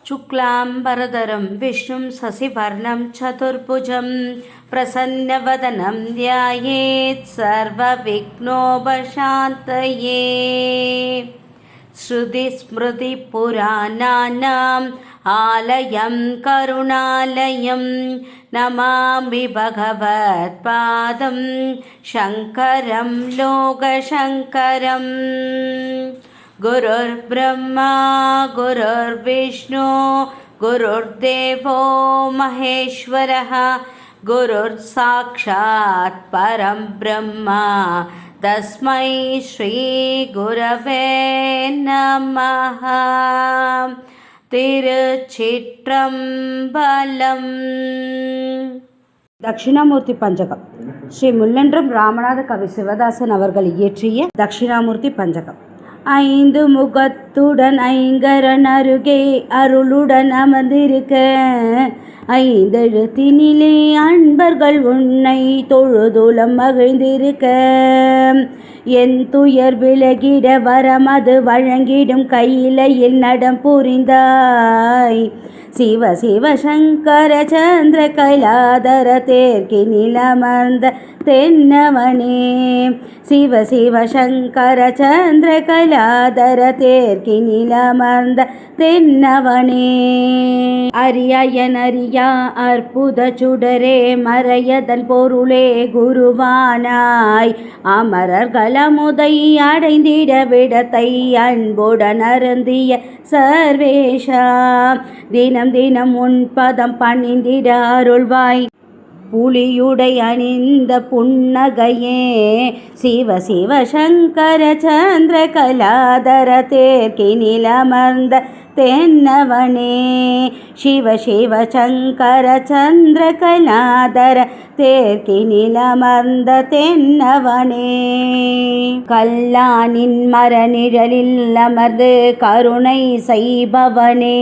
शुक्लाम्बरधरं विष्णुं शशिवर्णं चतुर्भुजं प्रसन्नवदनं ध्यायेत् सर्वविघ्नोपशान्तये। श्रुतिस्मृतिपुराणानाम् आलयं करुणालयं नमामि भगवत्पादं शङ्करं लोकशङ्करम्। गुरुर्ब्रह्मा गुरुर्विष्णु गुरुर्देवो महेश्वरः गुरुर्साक्षात् परं ब्रह्म तस्मै श्रीगुरवे नमः। திருச்சிற்றம்பலம். தட்சிணாமூர்த்தி பஞ்சகம் ஸ்ரீ முள்ளன்றம் ராமநாத கவி சிவதாசன் அவர்கள் இயற்றிய தட்சிணாமூர்த்தி பஞ்சகம். ஐந்து முகத்துடன் ஐங்கரன் அருகே அருளுடன் அமர்ந்திருக்க ஐந்தெழுத்தினிலே அன்பர்கள் உன்னை தொழுதுலம் மகிழ்ந்திருக்க என் துயர் விலகிட வரமது வழங்கிடும் கையிலையில் நடம் புரிந்தாய். சிவ சிவ சங்கர சந்திர கைலாதர தேர்க்கி நிலமர்ந்த தென்னவனே. சிவ சிவ சங்கர சந்திர கைலாதர தேர்க்கி நிலமர்ந்த தென்னவனே. அரியாயன் அறியா அற்புத சுடரே மறையதன் பொருளே குருவானாய். அமரர்கள் அமுதை அடைந்திட விடத்தை அன்புடன் அருந்திய சர்வேஷா. தினம் தினம் உன் பதம் பணிந்திட அருள்வாய். புலியுடை அணிந்த புன்னகையே. சிவ சிவ சங்கர சந்திர கலாதர தேர்க்கி நிலமர்ந்த தென்னவனே. சிவ சிவ சங்கர சந்திர கலாதர தேர்க்கி நிலமர்ந்த தென்னவனே. கல்லானின் மரநிழலில் அமர்ந்து கருணை செய்பவனே.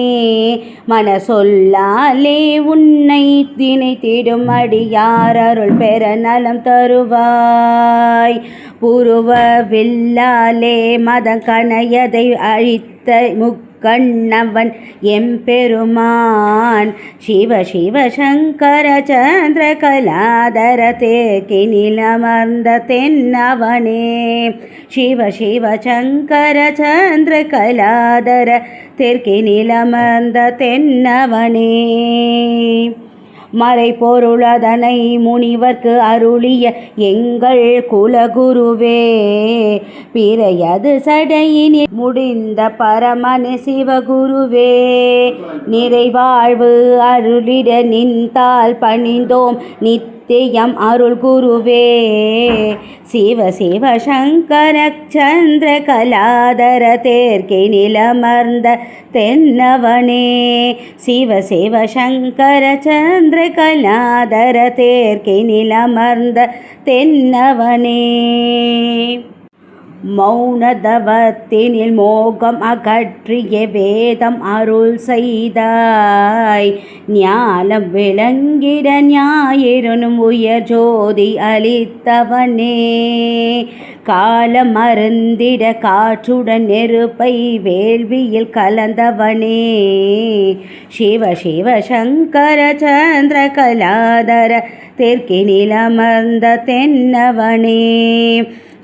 மனசொல்லாலே உன்னை திணைத்திடும் அடியார் அருள் பெற நலம் தருவாய். புருவ வில்லாலே மதங்கணையதை அழித்த முக்கண்ணவன் எம்பெருமான். சிவ சிவ சங்கர சந்திர கலாதர தேர்க்கி நிலமர்ந்த தென்னவனே. சிவ சிவ சங்கர சந்திர கலாதர தேர்க்கி நிலமர்ந்த தென்னவனே. மறை பொருளதனை முனிவர்க்கு அருளிய எங்கள் குலகுருவே. பிறையது சடையினில் முடிந்த பரமன சிவகுருவே. நிறைவாழ்வு அருளிட நின்றால் பணிந்தோம் நித்தியம் அருள் குருவே. சிவ சிவ சங்கர சந்திர கலாதர தேர்க்கி நிலமர்ந்த தென்னவனே. சிவ சிவ சங்கர சந்திர கலாதர தேர்க்கி நிலமர்ந்த தென்னவனே. மௌனதவத்தினில் மோகம் அகற்றிய வேதம் அருள் செய்தாய். ஞானம் விளங்கிட ஞாயிறும் உயர் ஜோதி அளித்தவனே. காலம் அருந்திட காற்றுடன் நெருப்பை வேள்வியில் கலந்தவனே. சிவ சிவ சங்கர சந்திர கலாதர தேர்க்கி நிலமர்ந்த தென்னவனே.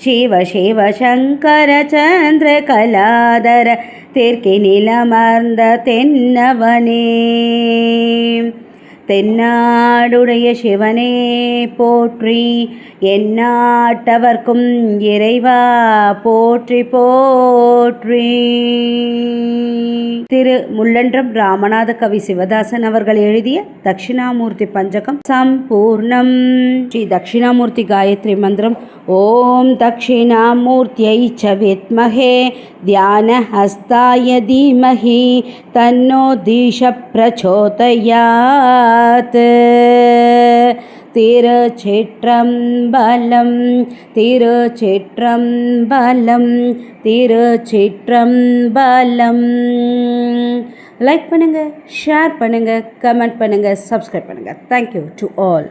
சிவ சிவ சங்கர சந்திர கலாதர தேர்க்கி நிலமர்ந்த தென்னவனே. தென்னாடுடைய சிவனே போற்றி. எந்நாட்டவர்க்கும் இறைவா போற்றி போற்றி. திரு முள்ளன்றம் ராமநாத கவி சிவதாசன் அவர்கள் எழுதிய தட்சிணாமூர்த்தி பஞ்சகம் சம்பூர்ணம். ஸ்ரீ தட்சிணாமூர்த்தி காயத்ரி மந்திரம். ஓம் தட்சிணாமூர்த்தியை ச வித்மஹே தியான ஹஸ்தாய தீமஹி தன்னோ தீஷ பிரச்சோதயாத். திருச்சிற்றம்பலம் திருச்சிற்றம்பலம் திருச்சிற்றம்பலம். லைக் பண்ணுங்கள், ஷேர் பண்ணுங்கள், கமெண்ட் பண்ணுங்கள், சப்ஸ்கிரைப் பண்ணுங்கள். Thank you to all.